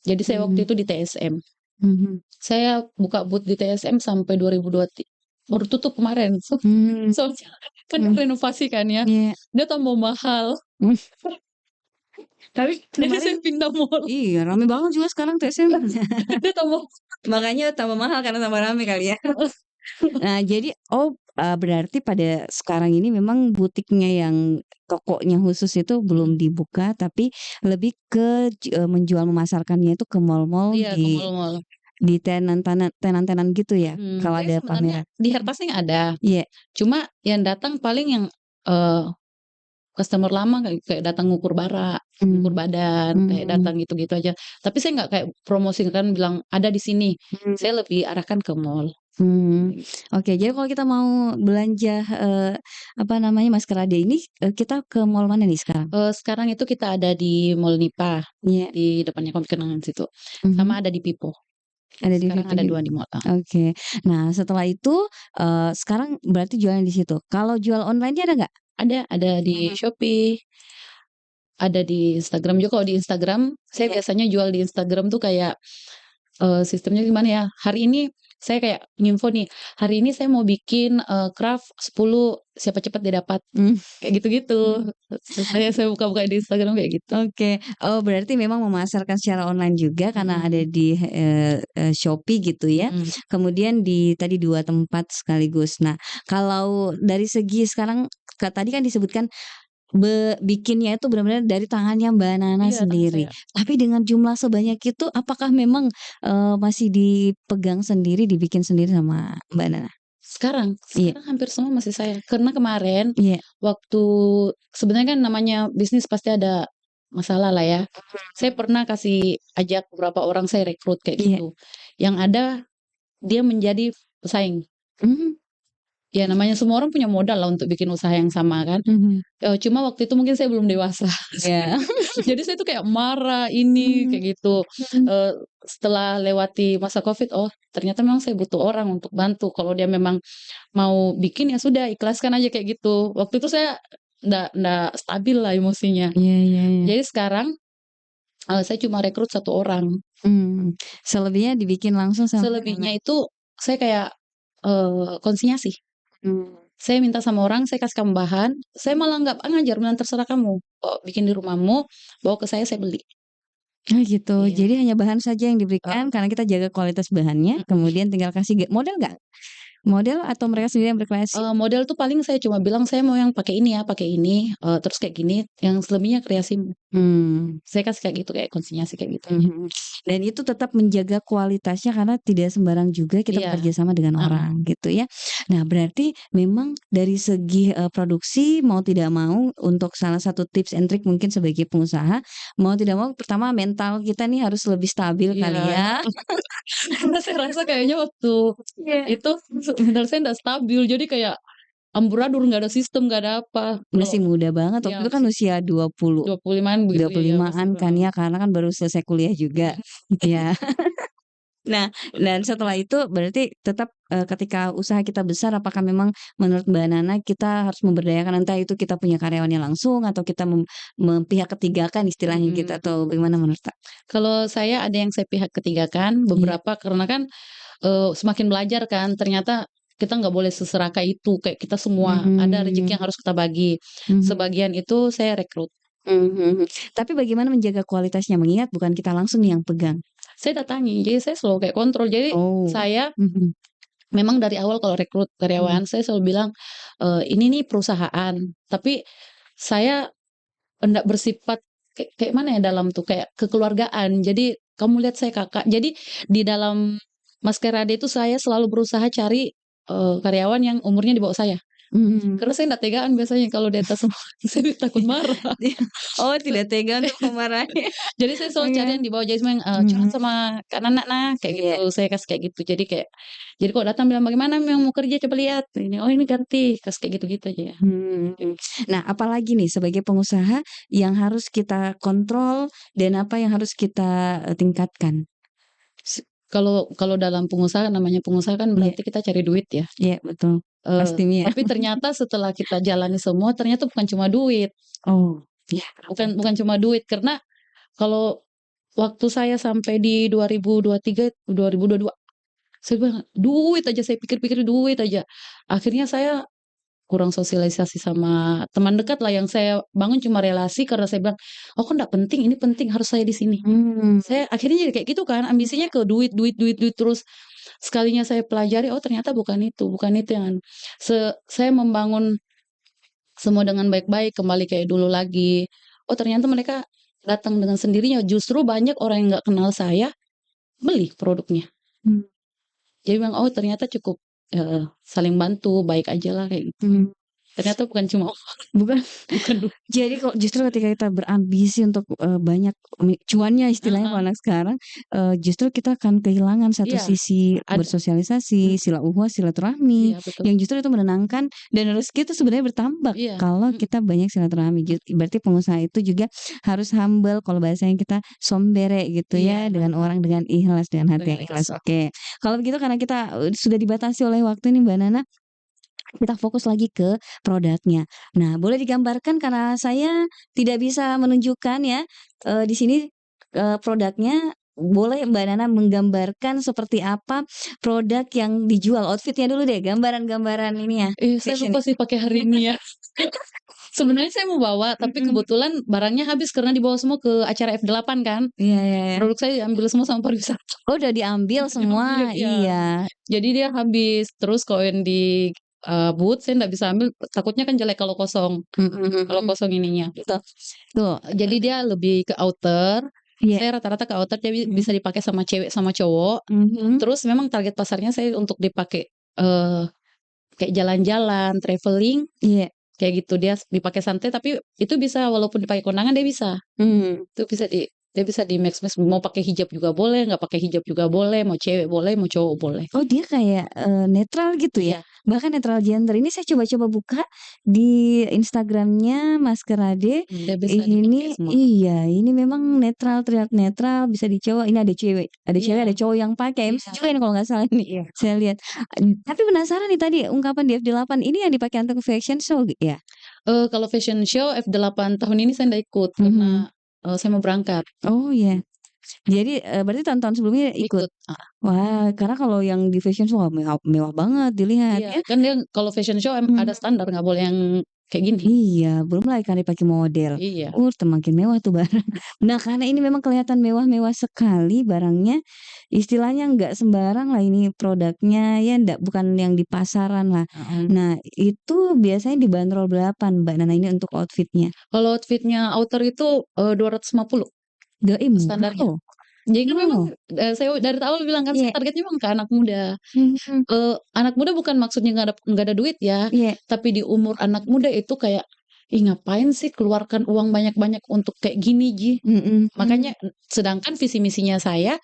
Jadi saya waktu Mhm. itu di TSM. Mhm. Saya buka booth di TSM sampai 2023, baru tutup kemarin. Mmm. Soalnya kan Mhm. renovasi kan ya, Iya. dia tambah mahal. Mmm. Tapi Jadi saya kemarin pindah mall. iya, rame banget juga sekarang TSM. Dia tambah Makanya tambah mahal karena tambah rame kali ya. heeh. Nah, jadi berarti pada sekarang ini memang butiknya yang tokonya khusus itu belum Mhm. dibuka, tapi lebih ke menjual memasarkannya itu ke mall-mall Iya, ke mall-mall. di tenan-tenan gitu ya, kalau Saya ada sebenarnya pameran? di Hertasnya ada, Iya. cuma yang datang paling yang, eee, customer lama kayak kayak datang ngukur Mmm. badan, kayak Mmm. datang gitu-gitu aja. Tapi saya nggak kayak promosikan bilang, "Ada di sini." Mmm. Saya lebih arahkan ke mall. Mmm. Oke, jadi kalau kita mau belanja, apa namanya, maskerade ini, kita ke mall mana nih sekarang? Sekarang itu kita ada di Mall Nipa, Iya. di depannya Komplek Kenangan situ, Mhm. sama ada di Pipo. Ada di Sekarang situ ada juga. 2 di mall, Oke. Nah, setelah itu, sekarang berarti jualan di situ. Kalau jual online-nya ada nggak? ada di Mhm. Shopee, ada di Instagram juga. Kalau di Instagram, saya Iya. biasanya jual di Instagram tuh kayak, sistemnya gimana ya, hari ini saya kayak nginfo nih, hari ini saya mau bikin, craft 10, siapa cepat dia dapat, Mmm. kayak gitu-gitu. Saya buka-buka di Instagram kayak gitu. Oke. Oh, berarti memang memasarkan secara online juga karena ada Mhm, di, Shopee gitu ya. mhm. Kemudian di tadi 2 tempat sekaligus. Nah, kalau dari segi sekarang tadi kan disebutkan bikinnya itu benar-benar dari tangannya Mbak Nana Iya, tangan sendiri. saya. Tapi dengan jumlah sebanyak itu apakah memang, masih dipegang sendiri, dibikin sendiri sama Mbak Nana? Sekarang Iya. sekarang hampir semua masih saya. Karena kemarin Iya. waktu sebenarnya kan namanya bisnis pasti ada masalah lah ya. Saya pernah kasih ajak beberapa orang saya rekrut kayak Iya. gitu. Yang ada dia menjadi pesaing. Mmm. Ya namanya semua orang punya modal lah untuk bikin usaha yang sama kan. Mhm. Cuma waktu itu mungkin saya belum dewasa. Iya. Jadi saya tuh kayak marah ini, Mmm. kayak gitu. Mhm. Setelah lewati masa Covid, oh ternyata memang saya butuh orang untuk bantu. Kalau dia memang mau bikin ya sudah ikhlaskan aja kayak gitu. Waktu itu saya ndak stabil lah emosinya. Iya, iya, iya. Jadi sekarang, saya cuma rekrut 1 orang. Selebihnya dibikin langsung sama Mbak Nana? Selebihnya itu saya kayak, konsinyasi. Mmm. Saya minta sama orang, saya kasih kamu bahan, saya malah nggak ngajar, bilang, "Terserah kamu, bikin di rumahmu, bawa ke saya beli." Oh gitu, Iya, jadi hanya bahan saja yang diberikan heeh, karena kita jaga kualitas bahannya, mhm. kemudian tinggal kasih model nggak? Model atau mereka sendiri yang berkreasi? Model tuh paling saya cuma bilang, "Saya mau yang pakai ini ya, pakai ini, terus kayak gini," yang selebihnya kreasimu. Mmm. Saya kasih kayak gitu, kayak konsinyasi kayak gitu aja. Mhm. Dan itu tetap menjaga kualitasnya karena tidak sembarang juga kita Iya, bekerja sama dengan heeh, orang gitu ya. Nah, berarti memang dari segi, produksi mau tidak mau untuk salah satu tips and trick mungkin sebagai pengusaha, mau tidak mau pertama mental kita nih harus lebih stabil kali iya. ya. Karena saya rasa kayaknya waktu Iya. itu mental saya nggak stabil, jadi kayak amburadul, nggak ada sistem, nggak ada apa. Masih Kalau muda banget waktu ya itu kan masih usia 25-an begitu, iya masih 25-an kan heeh, ya, karena kan baru selesai kuliah juga. mhm. Iya. Nah, dan setelah itu berarti tetap, ketika usaha kita besar apakah memang menurut Mbak Nana kita harus memberdayakan entah itu kita punya karyawannya langsung atau kita pihak ketigakan istilahnya gitu Mhm. atau bagaimana menurut Kak? Kalau saya ada yang saya pihak ketiga kan, Iya. beberapa karena kan, semakin belajar kan ternyata kita nggak boleh seserakah itu, kayak kita semua ada rezeki Mmm. yang harus kita bagi. Mhm. Sebagian itu saya rekrut. Mhm, mhm. Tapi bagaimana menjaga kualitasnya? Mengingat bukan kita langsung nih yang pegang. Saya datangi, jadi saya selalu kayak kontrol. Jadi Oh. saya Mhm, memang dari awal kalau rekrut mhm. karyawan saya selalu bilang, "Ini nih perusahaan, tapi saya hendak bersifat kayak kayak mana ya dalam tuh, kayak kekeluargaan. Jadi kamu lihat saya Kakak." Jadi di dalam Maskerade itu saya selalu berusaha cari, karyawan yang umurnya di bawah saya. Mhm. Karena saya nggak tegaan biasanya kalau di atas semua, saya takut marah. Oh, tidak tega untuk memarahi. Jadi saya selalu cari Oke. yang di bawah, jadi saya "Curhat Mhm. sama Kak Nana nah," kayak Iya. gitu, saya kasih kayak gitu. Jadi kalau datang bilang, "Bagaimana yang mau kerja coba lihat ini, oh ini ganti," kasih kayak gitu-gitu aja ya. Mhm. Nah, apalagi nih sebagai pengusaha yang harus kita kontrol dan apa yang harus kita, tingkatkan? Kalau dalam pengusaha, namanya pengusaha kan Iya. berarti kita cari duit ya. Iya, betul. Pasti ya. Tapi ternyata setelah kita jalani semua, ternyata bukan cuma duit. Oh, iya, Bukan bukan cuma duit, karena kalau waktu saya sampai di 2023, 2022, saya bilang, "Duit aja," saya pikir-pikir duit aja. Akhirnya saya kurang sosialisasi sama teman dekat lah, yang saya bangun cuma relasi karena saya bilang, "Oh, kok nggak penting, ini penting, harus saya di sini." Mmm. Saya akhirnya jadi kayak gitu kan, ambisinya ke duit duit duit duit terus. Sekalinya saya pelajari, oh ternyata bukan itu yang saya membangun semua dengan baik-baik, kembali kayak dulu lagi. Oh ternyata mereka datang dengan sendirinya, justru banyak orang yang nggak kenal saya, beli produknya. Mmm. Jadi bilang, "Oh ternyata cukup, saling bantu, baik aja lah," kayak gitu. Mmm. Ternyata bukan cuma Bukan. bukan Jadi kok justru ketika kita berambisi untuk, banyak cuannya istilahnya kalau heeh, anak sekarang, justru kita akan kehilangan satu iya, sisi ada bersosialisasi, sila ukhuwah, silaturahmi, iya betul, yang justru itu menenangkan dan rezeki itu sebenarnya bertambah iya, kalau kita banyak silaturahmi. Berarti pengusaha itu juga harus humble kalau bahasanya kita sombere gitu iya, ya, dengan orang dengan ikhlas, dengan hati dengan yang ikhlas. ikhlas. Oke. Kalau begitu karena kita, sudah dibatasi oleh waktu nih Mbak Nana, kita fokus lagi ke produknya. Nah, boleh digambarkan karena saya tidak bisa menunjukkan ya, di sini, produknya. Boleh Mbak Nana menggambarkan seperti apa produk yang dijual, outfit-nya dulu deh, gambaran-gambaran ini ya, Saya fashion. lupa sih pakai hari ini ya. Sebenarnya saya mau bawa, tapi Mhm. kebetulan barangnya habis karena dibawa semua ke acara F8 kan. Iya iya iya. Produk saya diambil semua sama pariwisata. Oh, udah diambil Diambil, semua? iya. Iya. Jadi dia habis, terus kalau yang di, booth saya nggak bisa ambil, takutnya kan jelek Mhm kalau mhm. kosong ininya. Betul. Tuh, Jadi dia lebih ke outer, iya. saya rata-rata ke outer, jadi Mhm. bisa dipakai sama cewek sama cowok. Mhm. Terus memang target pasarnya saya untuk dipakai, eee, kayak jalan-jalan, travelling, Iya. kayak gitu. Dia dipakai santai, tapi itu bisa walaupun dipakai kondangan dia bisa. Mmm. Itu dia bisa di-mix-mix, mau pakai hijab juga boleh, nggak pakai hijab juga boleh, mau cewek boleh, mau cowok boleh. Oh, dia kayak, netral gitu ya? Iya, Bahkan netral gender. Ini saya coba-coba buka di Instagram-nya Maskerade, dia bisa dipakai ini semua. iya, ini memang netral, terlihat netral, bisa di cowok, ini ada cewek, ada Iya cowok yang pakai, MC iya juga ini kalau nggak salah nih, iya. saya lihat. Tapi penasaran nih tadi ungkapan di F8 ini yang dipakai untuk fashion show ya? Kalau fashion show F8 tahun ini saya nggak ikut Mhm. karena, saya mau berangkat, Oh, iya. Jadi, berarti tahun-tahun sebelumnya ikut? ikut, heeh. Wah, karena kalau yang di fashion show, wah mewah mewah banget dilihat Iya, ya. kan dia kalau fashion show ada Mhm. standar, nggak boleh yang kayak gini. Iya, belum lagi kan dipakai model. Iya Semakin mewah tuh barang. Nah, karena ini memang kelihatan mewah-mewah sekali barangnya, istilahnya nggak sembarang lah ini produknya ya, bukan yang di pasaran lah. heeh. Nah, itu biasanya dibanderol berapa Mbak Nana ini untuk outfit-nya? Kalau outfit-nya outer itu, 250 Murah standarnya. loh. Jadi memang, Oh, saya dari awal bilang kan saya iya, targetnya memang ke anak muda. mhm, Anak muda bukan maksudnya nggak ada duit ya, iya, tapi di umur anak muda itu kayak, "Ih ngapain sih keluarkan uang banyak-banyak untuk kayak gini Ji?" mhm, Makanya sedangkan visi misinya saya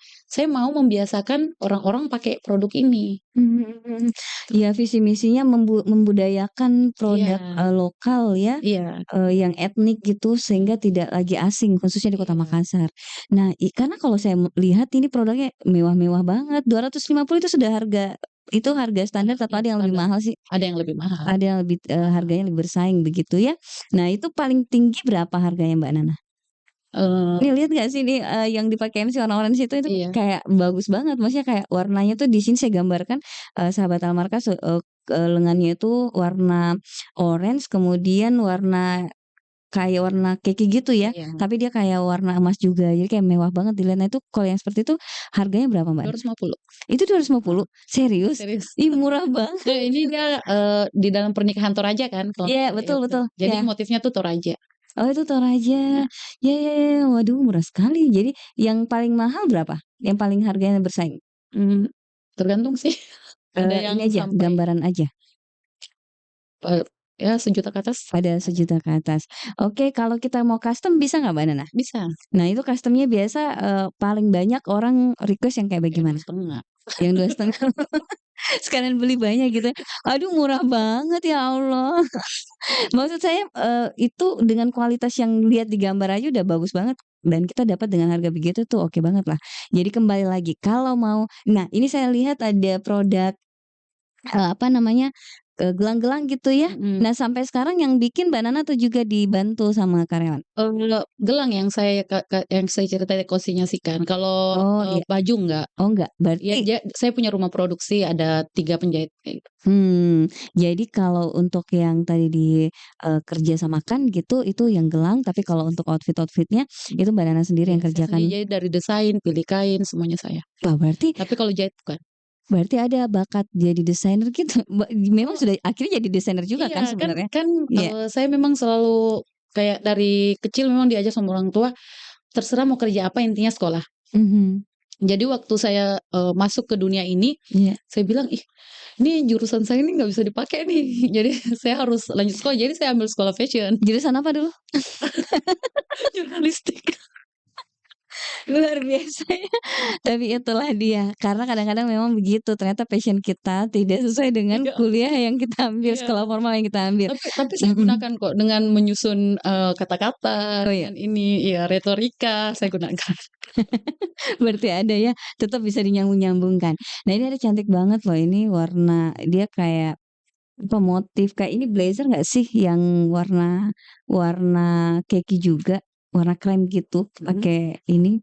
mau membiasakan orang-orang pakai produk ini. mhm mhm. Iya, visi misinya membudayakan Iya produk, lokal ya. iya Yang etnik gitu sehingga tidak lagi asing khususnya di Kota iya Makassar. Nah, karena kalau saya lihat ini produknya mewah-mewah banget, 250 itu sudah harga standar atau iya ada yang lebih standar. mahal sih? Ada yang lebih mahal. Ada yang lebih, Heeh, harganya lebih bersaing begitu ya. Nah, itu paling tinggi berapa harganya Mbak Nana? eee, Nih lihat nggak sih nih, yang dipakai MC warna orange itu iya. kayak bagus banget, maksudnya kayak warnanya tuh di sini saya gambarkan, sahabat Almarka lengannya itu warna orange kemudian kayak warna keki gitu ya, Iya, tapi dia kayak warna emas juga, jadi kayak mewah banget dilihat. Nah itu kalau yang seperti itu harganya berapa Mbak? 250. Itu 250? Heeh, Serius? serius. Ih murah banget. Ini dia, di dalam pernikahan Toraja kan kalau Iya ya betul betul. betul, Jadi ya. motifnya tuh Toraja. Oh itu Toraja. Iya, Ya ya ya, waduh murah sekali. Jadi yang paling mahal berapa? Yang paling harganya bersaing? mmm, tergantung sih. Ada Ini yang aja, sampai, gambaran aja, eee, ya 1 juta ke atas pada ada. 1 juta ke atas. Oke kalau kita mau custom bisa nggak Mbak Nana? Bisa, Nah itu custom-nya biasa, paling banyak orang request yang kayak kayak bagaimana? 2,5. Yang 2,5? sekalian beli banyak gitu ya. Aduh murah banget ya Allah. Maksud saya, itu dengan kualitas yang lihat di gambar aja udah bagus banget dan kita dapat dengan harga begitu tuh oke banget lah. Jadi kembali lagi kalau mau nah ini saya lihat ada produk, apa namanya, gelang-gelang gitu ya. Mhm. Nah sampai sekarang yang bikin Mbak Nana tuh juga dibantu sama karyawan? Gelang yang saya yang saya ceritain konsinyasikan, kalau, Oh iya. baju enggak. Oh enggak, Ya berarti saya punya rumah produksi ada 3 penjahit kayak gitu. jadi kalau untuk yang tadi kerjasamakan gitu, itu yang gelang, tapi kalau untuk outfit-outfit-nya itu Mbak Nana sendiri Iya, yang saya sendiri kerjakan? jadi dari desain, pilih kain, semuanya saya. Wah berarti Tapi kalau jahit bukan. berarti ada bakat jadi desainer gitu? Memang Oh, sudah akhirnya jadi desainer juga iya, kan kan sebenarnya? kan, Iya. saya memang selalu kayak dari kecil memang diajar sama orang tua, terserah mau kerja apa intinya sekolah. Mhm. Jadi waktu saya, masuk ke dunia ini, Iya. saya bilang, "Ih, ini jurusan saya ini nggak bisa dipakai nih." Jadi saya harus lanjut sekolah, jadi saya ambil sekolah fashion, Jurusan apa dulu? jurnalistik. Luar biasa ya. Tapi itulah dia, karena kadang-kadang memang begitu, ternyata passion kita tidak sesuai dengan Iya kuliah yang kita ambil, iya. sekolah formal yang kita ambil. Tapi saya Mhm. gunakan kok dengan menyusun, kata-kata, Oh ya, dengan ini, iya retorika saya gunakan. berarti ada ya, tetap bisa dinyambung-nyambungkan. Nah ini ada cantik banget loh, ini warna dia kayak, apa, motif kayak ini blazer nggak sih yang warna warna kaki juga, warna krem gitu, Mhm. pakai ini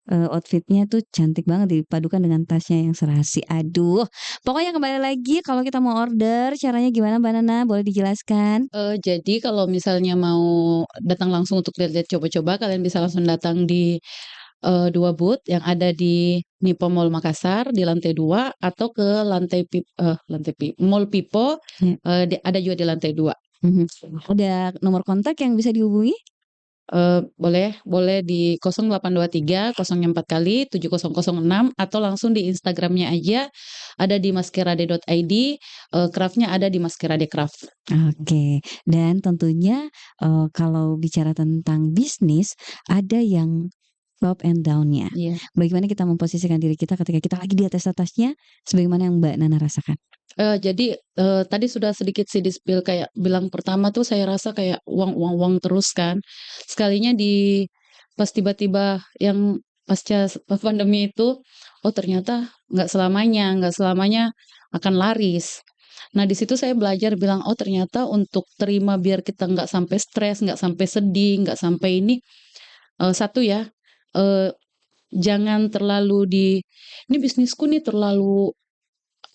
outfit-nya tuh cantik banget dipadukan dengan tasnya yang serasi. Aduh, pokoknya kembali lagi kalau kita mau order caranya gimana Mbak Nana, boleh dijelaskan? Jadi kalau misalnya mau datang langsung untuk lihat-lihat coba-coba, kalian bisa langsung datang di, 2 booth yang ada di Nipo Mall Makassar di lantai 2 atau ke Mall Pipo, Ya, ada juga di lantai 2. mhm. Ada nomor kontak yang bisa dihubungi? Boleh boleh di 0823 0nya 4 kali 7006 atau langsung di Instagram-nya aja, ada di maskerade.id, craft-nya ada di Maskerade Craft. Oke, dan tentunya, kalau bicara tentang bisnis, ada yang up and down-nya. Iya. Bagaimana kita memposisikan diri kita ketika kita lagi di atasnya, sebagaimana yang Mbak Nana rasakan? Jadi, tadi sudah sedikit sih di-spill kayak bilang pertama tuh saya rasa kayak uang uang uang terus kan. Sekalinya pas tiba-tiba yang pasca pandemi itu, oh ternyata nggak selamanya akan laris. Nah di situ saya belajar bilang, oh ternyata untuk terima biar kita nggak sampai stres, nggak sampai sedih, nggak sampai ini, satu ya, eee, jangan terlalu "Ini bisnisku nih terlalu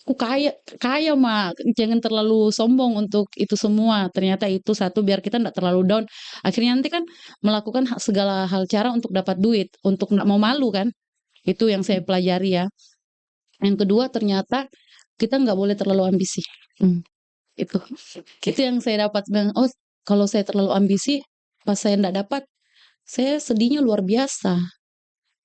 aku kaya kaya, Mak, jangan terlalu sombong untuk itu semua." Ternyata itu satu biar kita ndak terlalu down. Akhirnya nanti kan melakukan segala hal cara untuk dapat duit, untuk ndak mau malu kan. Itu yang saya pelajari ya. Yang kedua ternyata kita nggak boleh terlalu ambisi, Mmm, itu. oke. Itu yang saya dapat bilang, "Oh, kalau saya terlalu ambisi, pas saya ndak dapat, saya sedihnya luar biasa."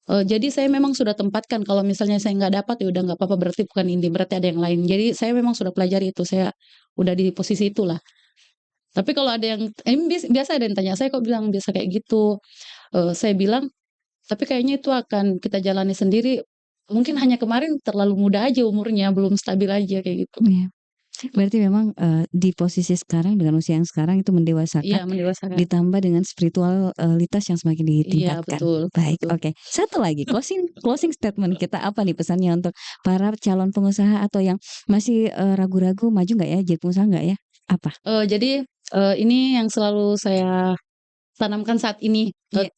Jadi saya memang sudah tempatkan kalau misalnya saya nggak dapat, ya udah nggak apa-apa berarti bukan ini, berarti ada yang lain. Jadi saya memang sudah pelajari itu, saya udah di posisi itulah. Tapi kalau ada yang biasa ada yang tanya saya kok bilang bisa kayak gitu, saya bilang, "Tapi kayaknya itu akan kita jalani sendiri, mungkin hanya kemarin terlalu muda aja umurnya, belum stabil aja," kayak gitu. Iya. Berarti memang, di posisi sekarang dengan usia yang sekarang itu Iya mendewasakan, mendewasakan. ditambah dengan litas yang semakin Iya ditingkatkan. betul Baik, betul. oke. Satu lagi closing closing statement kita apa nih pesannya untuk para calon pengusaha atau yang masih, ragu-ragu maju nggak ya, jadi pengusaha nggak ya? Apa? Jadi, ini yang selalu saya tanamkan saat ini, Iya.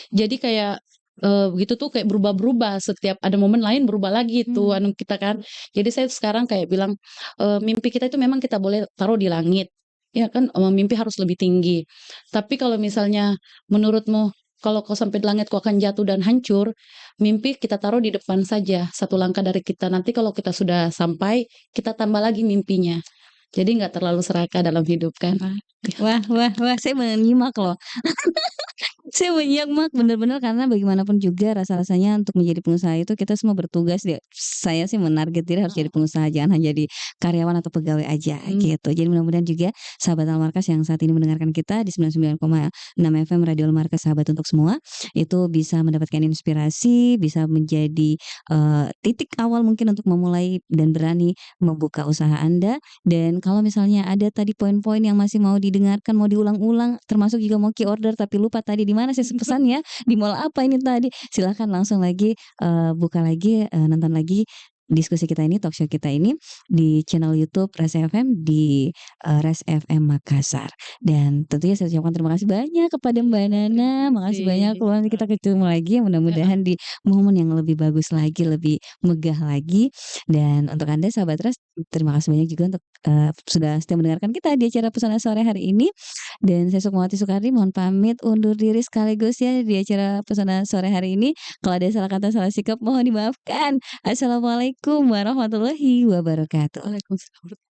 jadi kayak, begitu tuh kayak berubah-berubah, setiap ada momen lain berubah lagi tuh Mmm, anu kita kan. Jadi saya sekarang kayak bilang, mimpi kita itu memang kita boleh taruh di langit, ya kan, mimpi harus lebih tinggi. Tapi kalau misalnya menurutmu, kalau kau sampai di langit kau akan jatuh dan hancur, mimpi kita taruh di depan saja, satu langkah dari kita. Nanti kalau kita sudah sampai, kita tambah lagi mimpinya. Jadi nggak terlalu serakah dalam hidup kan. wah wah wah wah, saya menyimak loh. Saya menyimak bener-bener karena bagaimanapun juga rasa-rasanya untuk menjadi pengusaha itu kita semua bertugas ya, saya sih menarget diri harus jadi Heeh. pengusaha, jangan hanya jadi karyawan atau pegawai aja Mhm. gitu. Jadi mudah-mudahan juga sahabat Almarkas yang saat ini mendengarkan kita di 99,6 FM Radio Almarkas Sahabat untuk semua, itu bisa mendapatkan inspirasi, bisa menjadi, titik awal mungkin untuk memulai dan berani membuka usaha Anda. Dan kalau misalnya ada tadi poin-poin yang masih mau didengarkan, mau diulang-ulang, termasuk juga mau order tapi lupa tadi di mana saya pesannya, di mall apa ini tadi, silahkan langsung lagi, buka lagi, nonton lagi diskusi kita ini, talkshow kita ini di channel YouTube Res FM di, Res FM Makassar. Dan tentunya saya ucapkan terima kasih banyak kepada Mbak Terima Nana, makasih kasih. banyak loh nanti kita ketemu lagi Heeh. mudah-mudahan di momen yang lebih bagus lagi, lebih megah lagi. Dan untuk Anda sahabat Res, terima kasih banyak juga untuk, sudah setia mendengarkan kita di acara Pesona Sore hari ini. Dan saya Sukmawati Soekardi mohon pamit undur diri sekaligus ya di acara Pesona Sore hari ini. Kalau ada salah kata, salah sikap mohon dimaafkan. Assalamualaikum warahmatullahi wabarakatuh. Waalaikumsalam.